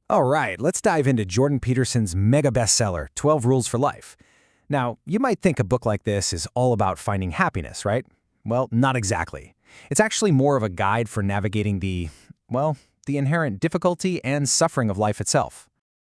All right, let's dive into Jordan Peterson's mega bestseller, 12 Rules for Life. Now, you might think a book like this is all about finding happiness, right? Well, not exactly. It's actually more of a guide for navigating the inherent difficulty and suffering of life itself.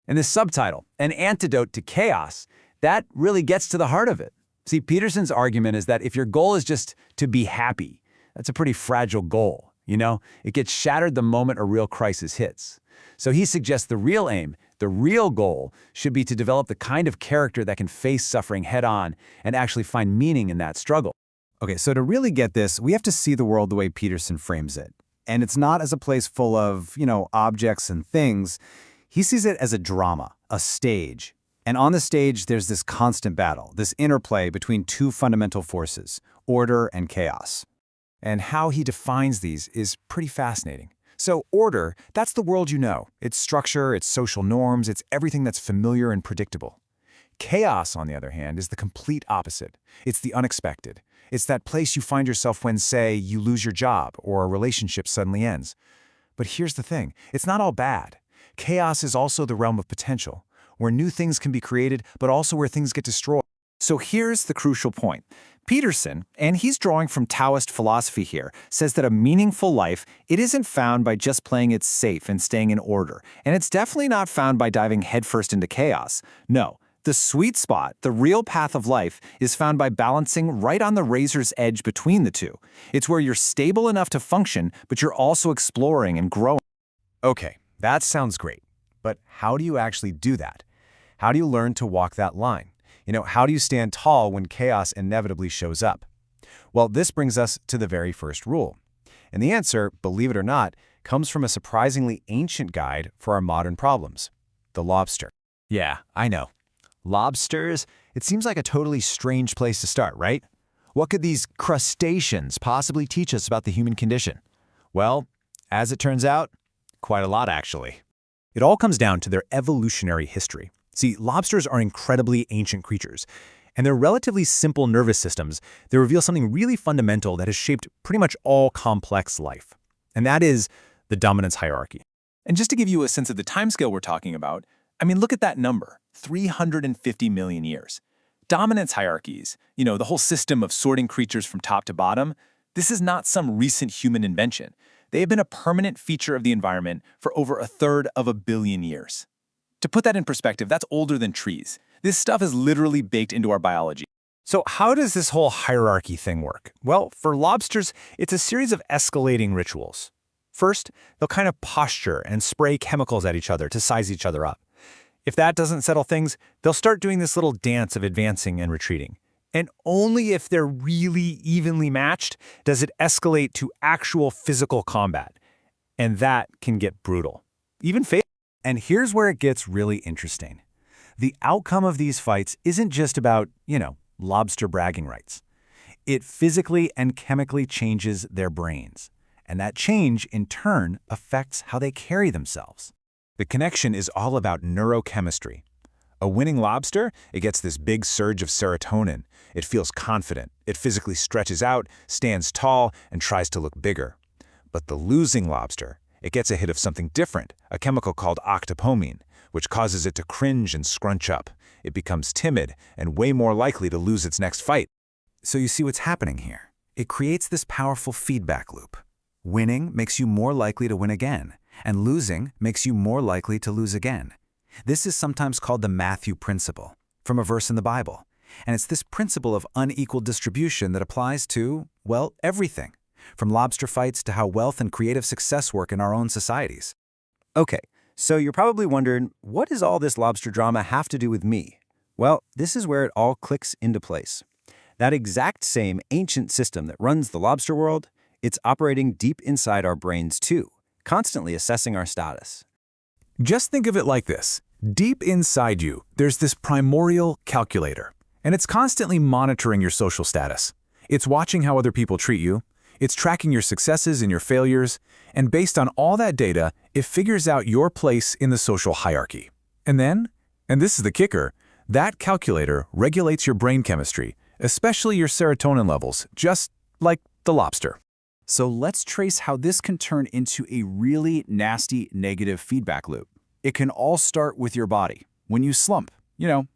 And this subtitle, An Antidote to Chaos, that really gets to the heart of it. See, Peterson's argument is that if your goal is just to be happy, that's a pretty fragile goal, It gets shattered the moment a real crisis hits. So he suggests the real aim, the real goal, should be to develop the kind of character that can face suffering head-on and actually find meaning in that struggle. Okay, so to really get this, we have to see the world the way Peterson frames it. And it's not as a place full of, objects and things. He sees it as a drama, a stage. And on the stage, there's this constant battle, this interplay between two fundamental forces, order and chaos. And how he defines these is pretty fascinating. So order, that's the world you know. It's structure, it's social norms, it's everything that's familiar and predictable. Chaos, on the other hand, is the complete opposite. It's the unexpected. It's that place you find yourself when, say, you lose your job or a relationship suddenly ends. But here's the thing, it's not all bad. Chaos is also the realm of potential, where new things can be created, but also where things get destroyed. So here's the crucial point. Peterson, and he's drawing from Taoist philosophy here, says that a meaningful life, it isn't found by just playing it safe and staying in order. And it's definitely not found by diving headfirst into chaos. No, the sweet spot, the real path of life, is found by balancing right on the razor's edge between the two. It's where you're stable enough to function, but you're also exploring and growing. Okay, that sounds great. But how do you actually do that? How do you learn to walk that line? How do you stand tall when chaos inevitably shows up? Well, this brings us to the very first rule. And the answer, believe it or not, comes from a surprisingly ancient guide for our modern problems, the lobster. Yeah, I know. Lobsters, it seems like a totally strange place to start, right? What could these crustaceans possibly teach us about the human condition? Well, as it turns out, quite a lot actually. It all comes down to their evolutionary history. See, lobsters are incredibly ancient creatures, and their relatively simple nervous systems, they reveal something really fundamental that has shaped pretty much all complex life. And that is the dominance hierarchy. And just to give you a sense of the timescale we're talking about, look at that number, 350 million years. Dominance hierarchies, the whole system of sorting creatures from top to bottom, this is not some recent human invention. They have been a permanent feature of the environment for over a third of a billion years. To put that in perspective, that's older than trees. This stuff is literally baked into our biology. So how does this whole hierarchy thing work? Well, for lobsters, it's a series of escalating rituals. First, they'll kind of posture and spray chemicals at each other to size each other up. If that doesn't settle things, they'll start doing this little dance of advancing and retreating. And only if they're really evenly matched does it escalate to actual physical combat. And that can get brutal, even fatal. And here's where it gets really interesting. The outcome of these fights isn't just about, lobster bragging rights. It physically and chemically changes their brains. And that change, in turn, affects how they carry themselves. The connection is all about neurochemistry. A winning lobster, it gets this big surge of serotonin. It feels confident. It physically stretches out, stands tall, and tries to look bigger. But the losing lobster, it gets a hit of something different, a chemical called octopamine, which causes it to cringe and scrunch up. It becomes timid and way more likely to lose its next fight. So you see what's happening here. It creates this powerful feedback loop. Winning makes you more likely to win again, and losing makes you more likely to lose again. This is sometimes called the Matthew principle, from a verse in the Bible. And it's this principle of unequal distribution that applies to, everything. From lobster fights to how wealth and creative success work in our own societies. Okay, so you're probably wondering, what does all this lobster drama have to do with me? Well, this is where it all clicks into place. That exact same ancient system that runs the lobster world, it's operating deep inside our brains too, constantly assessing our status. Just think of it like this. Deep inside you, there's this primordial calculator, and it's constantly monitoring your social status. It's watching how other people treat you. It's tracking your successes and your failures, and based on all that data, it figures out your place in the social hierarchy. And then, and this is the kicker, that calculator regulates your brain chemistry, especially your serotonin levels, just like the lobster. So let's trace how this can turn into a really nasty negative feedback loop. It can all start with your body. When you slump,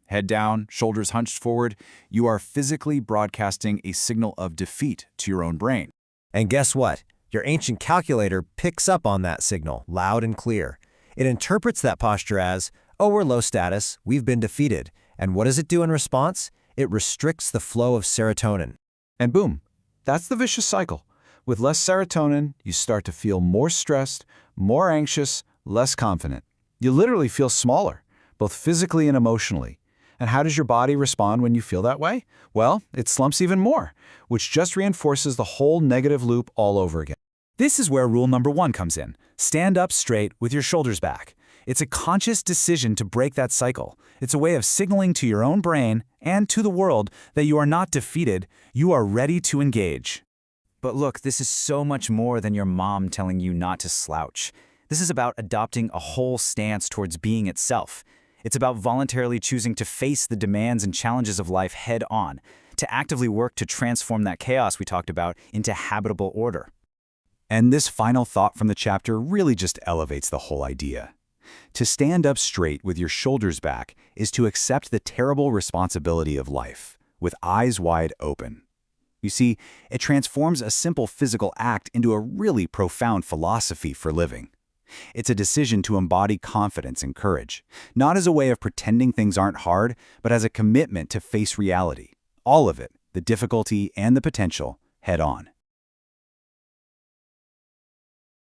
head down, shoulders hunched forward, you are physically broadcasting a signal of defeat to your own brain. And guess what? Your ancient calculator picks up on that signal, loud and clear. It interprets that posture as, oh, we're low status, we've been defeated. And what does it do in response? It restricts the flow of serotonin. And boom, that's the vicious cycle. With less serotonin, you start to feel more stressed, more anxious, less confident. You literally feel smaller, both physically and emotionally. And how does your body respond when you feel that way? Well, it slumps even more, which just reinforces the whole negative loop all over again. This is where rule number 1 comes in. Stand up straight with your shoulders back. It's a conscious decision to break that cycle. It's a way of signaling to your own brain and to the world that you are not defeated, you are ready to engage. But look, this is so much more than your mom telling you not to slouch. This is about adopting a whole stance towards being itself. It's about voluntarily choosing to face the demands and challenges of life head on, to actively work to transform that chaos we talked about into habitable order. And this final thought from the chapter really just elevates the whole idea. To stand up straight with your shoulders back is to accept the terrible responsibility of life, with eyes wide open. You see, it transforms a simple physical act into a really profound philosophy for living. It's a decision to embody confidence and courage, not as a way of pretending things aren't hard, but as a commitment to face reality. All of it, the difficulty and the potential, head on.